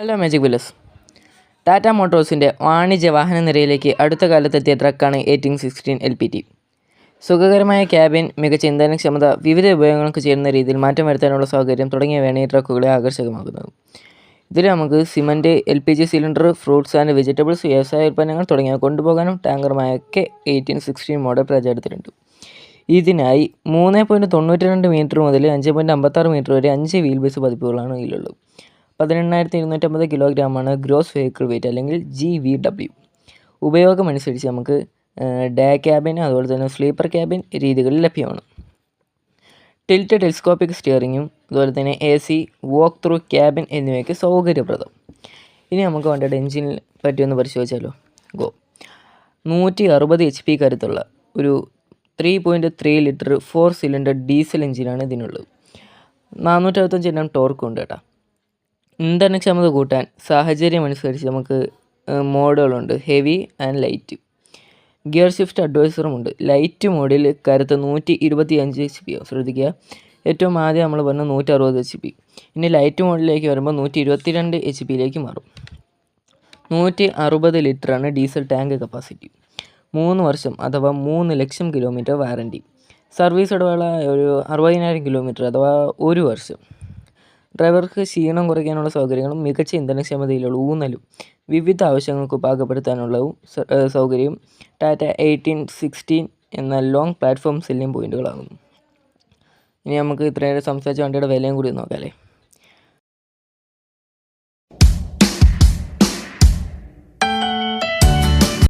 Hello magic വില്ലേഴ്സ്. ടാറ്റ മോട്ടോഴ്സിൻ്റെ വാണിജ്യ വാഹന നിരയിലേക്ക് അടുത്ത കാലത്തെത്തിയ ട്രക്കാണ് 1816 LPT. സുഖകരമായ ക്യാബിൻ, മികച്ച ഇന്ധനക്ഷമത, വിവിധ ഉപയോഗങ്ങൾക്ക് ചേരുന്ന രീതിയിൽ മാറ്റം വരുത്താനുള്ള സൗകര്യം തുടങ്ങിയവയാണ് ഈ ട്രക്കുകളെ ആകർഷകമാക്കുന്നത്. ഇതിൽ നമുക്ക് cement, LPG cylinder, fruits and vegetables, വ്യവസായ ഉൽപ്പന്നങ്ങൾ തുടങ്ങിയവ കൊണ്ടുപോകാനും ടാങ്കറുമായൊക്കെ 1816 മോഡൽ പ്രചാരത്തിലുണ്ട്. ഇതിനായി 3.92 മീറ്റർ മുതൽ 5.56 മീറ്റർ വരെ 5 വീൽ ബേസ് പതിപ്പുകളാണ് ഇതിലുള്ളത്. 18,250 കിലോഗ്രാമാണ് ഗ്രോസ് വെഹിക്കിൾ വെയ്റ്റ് അല്ലെങ്കിൽ GVW. ഉപയോഗമനുസരിച്ച് നമുക്ക് ഡേ ക്യാബിൻ അതുപോലെ തന്നെ സ്ലീപ്പർ ക്യാബിൻ രീതികളിൽ ലഭ്യമാണ്. ടിൽറ്റ് ടെലിസ്കോപ്പിക് സ്റ്റിയറിങ്ങും അതുപോലെ തന്നെ AC, വോക്ക് ത്രൂ ക്യാബിൻ എന്നിവയ്ക്ക് സൗകര്യപ്രദം. ഇനി നമുക്ക് വണ്ടിയുടെ എൻജിനിൽ പറ്റിയൊന്ന് പരിശോധിച്ചാലോ. 160 HP കരുത്തുള്ള ഒരു 3.3 ലിറ്റർ 4 സിലിണ്ടർ ഡീസൽ എഞ്ചിനാണ് ഇതിനുള്ളത്. 465 Nm ടോർക്കും ഉണ്ട് കേട്ടോ. ഇന്ധനക്ഷമത കൂട്ടാൻ സാഹചര്യമനുസരിച്ച് നമുക്ക് മോഡുകളുണ്ട്, heavy and light. Gear shift അഡ്വൈസറുമുണ്ട്. ലൈറ്റ് മോഡിൽ കരുത്ത് 125 HP. ശ്രദ്ധിക്കുക, ഏറ്റവും ആദ്യം നമ്മൾ പറഞ്ഞ 160 HP. ഇനി ലൈറ്റ് മോഡിലേക്ക് വരുമ്പോൾ 122 HP മാറും. 160 ലിറ്ററാണ് ഡീസൽ ടാങ്ക് കപ്പാസിറ്റി. 3 വർഷം അഥവാ 3 ലക്ഷം കിലോമീറ്റർ വാറൻറ്റി. സർവീസ് ഇടവേള ഒരു 60,000 കിലോമീറ്റർ അഥവാ 1 വർഷം. ഡ്രൈവർക്ക് ക്ഷീണം കുറയ്ക്കാനുള്ള സൗകര്യങ്ങളും മികച്ച ഇന്ധനക്ഷമതയിലുള്ള ഊന്നലും വിവിധ ആവശ്യങ്ങൾക്ക് പാകപ്പെടുത്താനുള്ളതും സൗകര്യവും ടാറ്റ 1816 എന്ന ലോങ് പ്ലാറ്റ്ഫോം സെല്ലിംഗ് പോയിന്റുകളാകുന്നു. ഇനി നമുക്ക് ഇത്രയേറെ സംസാരിച്ച വണ്ടിയുടെ വിലയും കൂടി നോക്കാം അല്ലേ.